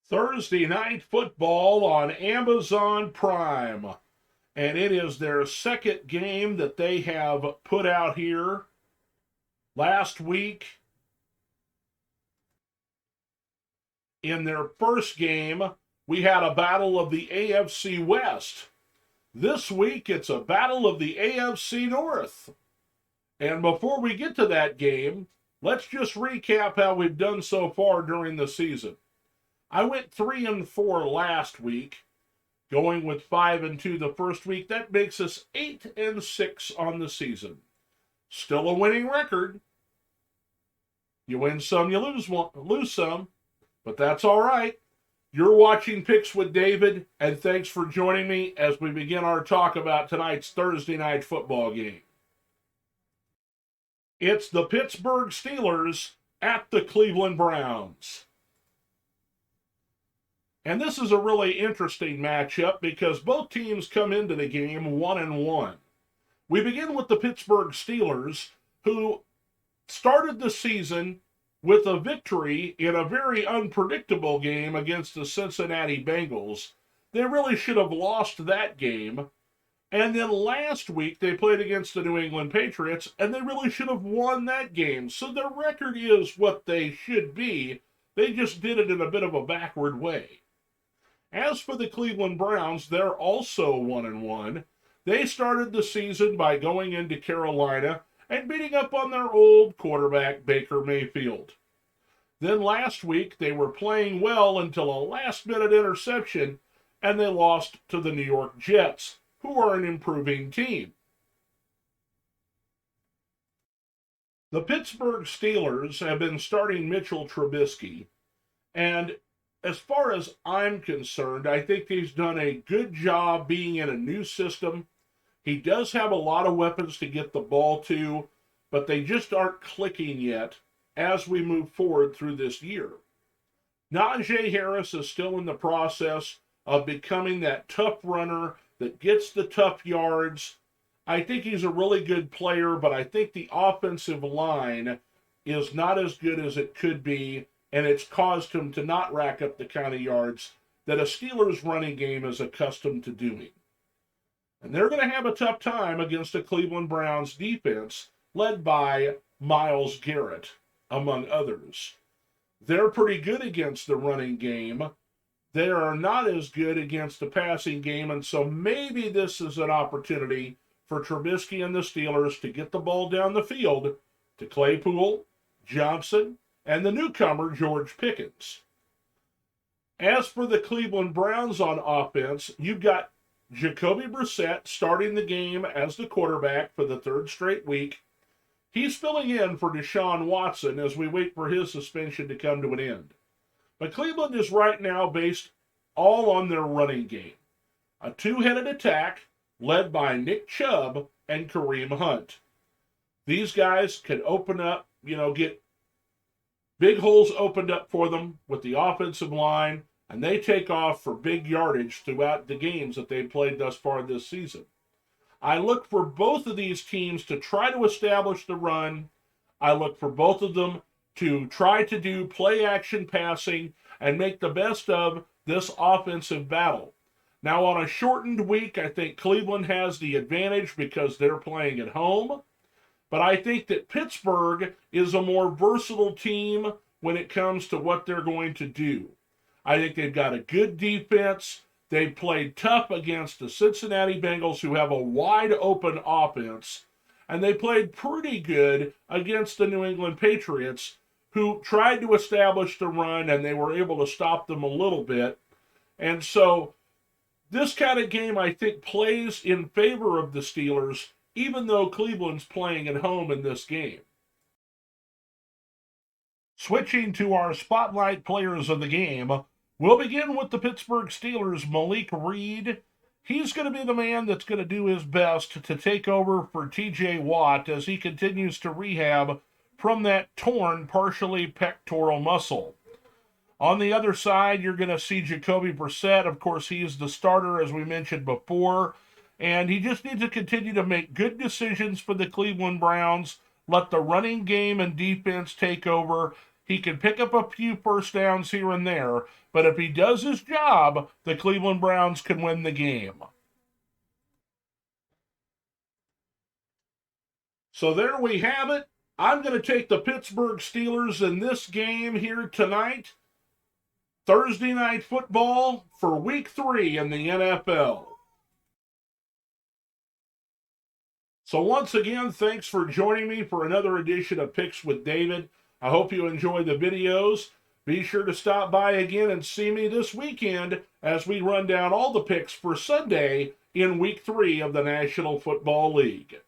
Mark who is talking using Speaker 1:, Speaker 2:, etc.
Speaker 1: Thursday night football on Amazon Prime. And it is their second game that they have put out here. Last week, in their first game, we had a battle of the AFC West. This week, it's a battle of the AFC North. And before we get to that game, let's just recap how we've done so far during the season. I went 3-4 last week, going with 5-2 the first week. That makes us 8-6 on the season. Still a winning record. You win some, you lose some, but that's all right. You're watching Picks with David, and thanks for joining me as we begin our talk about tonight's Thursday night football game. It's the Pittsburgh Steelers at the Cleveland Browns. And this is a really interesting matchup because both teams come into the game 1-1. We begin with the Pittsburgh Steelers, who started the season with a victory in a very unpredictable game against the Cincinnati Bengals. They really should have lost that game. And then last week they played against the New England Patriots, and they really should have won that game. So their record is what they should be. They just did it in a bit of a backward way. As for the Cleveland Browns, they're also 1-1. They started the season by going into Carolina and beating up on their old quarterback, Baker Mayfield. Then last week, they were playing well until a last-minute interception, and they lost to the New York Jets, who are an improving team. The Pittsburgh Steelers have been starting Mitchell Trubisky, and as far as I'm concerned, I think he's done a good job being in a new system. He does have a lot of weapons to get the ball to, but they just aren't clicking yet as we move forward through this year. Najee Harris is still in the process of becoming that tough runner that gets the tough yards. I think he's a really good player, but I think the offensive line is not as good as it could be, and it's caused him to not rack up the kind of yards that a Steelers running game is accustomed to doing. And they're going to have a tough time against a Cleveland Browns defense led by Myles Garrett, among others. They're pretty good against the running game. They are not as good against the passing game, and so maybe this is an opportunity for Trubisky and the Steelers to get the ball down the field to Claypool, Johnson, and the newcomer, George Pickens. As for the Cleveland Browns on offense, you've got Jacoby Brissett starting the game as the quarterback for the third straight week. He's filling in for Deshaun Watson as we wait for his suspension to come to an end. But Cleveland is right now based all on their running game. A two-headed attack led by Nick Chubb and Kareem Hunt. These guys can open up, get big holes opened up for them with the offensive line, and they take off for big yardage throughout the games that they've played thus far this season. I look for both of these teams to try to establish the run. I look for both of them to try to do play-action passing and make the best of this offensive battle. Now, on a shortened week, I think Cleveland has the advantage because they're playing at home. But I think that Pittsburgh is a more versatile team when it comes to what they're going to do. I think they've got a good defense. They've played tough against the Cincinnati Bengals, who have a wide-open offense. And they played pretty good against the New England Patriots, who tried to establish the run, and they were able to stop them a little bit. And so this kind of game, I think, plays in favor of the Steelers, even though Cleveland's playing at home in this game. Switching to our spotlight players of the game, we'll begin with the Pittsburgh Steelers' Malik Reed. He's going to be the man that's going to do his best to take over for T.J. Watt as he continues to rehab from that torn, partially pectoral muscle. On the other side, you're going to see Jacoby Brissett. Of course, he is the starter, as we mentioned before. And he just needs to continue to make good decisions for the Cleveland Browns, let the running game and defense take over, He can pick up a few first downs here and there, but if he does his job, the Cleveland Browns can win the game. So there we have it. I'm going to take the Pittsburgh Steelers in this game here tonight. Thursday night football for week 3 in the NFL. So once again, thanks for joining me for another edition of Picks with David. I hope you enjoy the videos. Be sure to stop by again and see me this weekend as we run down all the picks for Sunday in week 3 of the National Football League.